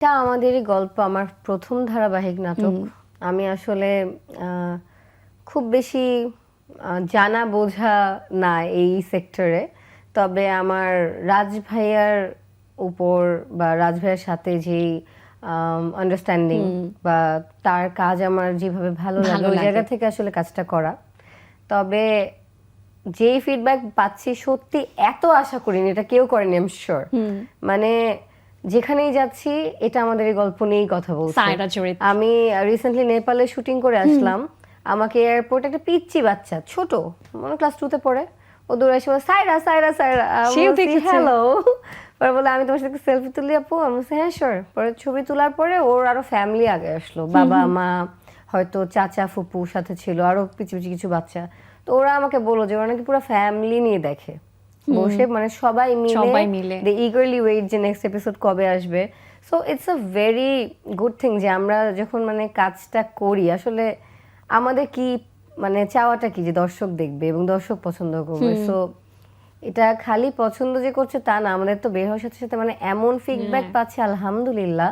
এটা আমাদেরই গল্প, আমার প্রথম ধারাবাহিক নাটক। আমি আসলে খুব বেশি জানা বোঝা না এই সেক্টরে, তবে আমার রাজ ভাইয়ার উপর বা রাজ ভাইয়ার সাথে যেই আন্ডারস্ট্যান্ডিং বা তার কাজ আমার যেভাবে ভালো লাগে ওই জায়গা থেকে আসলে কাজটা করা। তবে যেই ফিডব্যাক পাচ্ছি সত্যি এত আশা করিনি, এটা কেউ করেনি আই এম শিওর। মানে যেখানেই যাচ্ছি এটা আমাদের এই গল্প নিয়েই কথা বলছে। আমি রিসেন্টলি নেপালে শুটিং করে আসলাম, আমাকে এয়ারপোর্ট একটা পিচ্চি বাচ্চা ছোট মানে ক্লাস 2 তে পড়ে, ও দৌড়ে এসে বলে সাইরা সাইরা সাইরা, হ্যালো। পরে বলে আমি তোমার সাথে সেলফি তুলি আপু, আমি বলছি হ্যাঁ শিওর। পরে ছবি তোলার পরে ওর আরো ফ্যামিলি আগে আসলো, বাবা মা হয়তো চাচা ফুপুর সাথে ছিল, আরো পিছু পিছু কিছু বাচ্চা। তো ওরা আমাকে বললো যে ওরা নাকি পুরো ফ্যামিলি নিয়ে দেখে বসে, মানে সবাই মিলে দে ইগারলি ওয়েট যে নেক্সট এপিসোড কবে আসবে। So it's a very good thing যে আমরা যখন মানে কাজটা করি আসলে আমাদের কি মানে চাওয়াটা কি যে দর্শক দেখবে এবং দর্শক পছন্দ করবে। সো এটা খালি পছন্দ যে করছে তা না, আমাদের তো বের হওয়ার সাথে সাথে মানে এমন ফিডব্যাক পাচ্ছে আলহামদুলিল্লাহ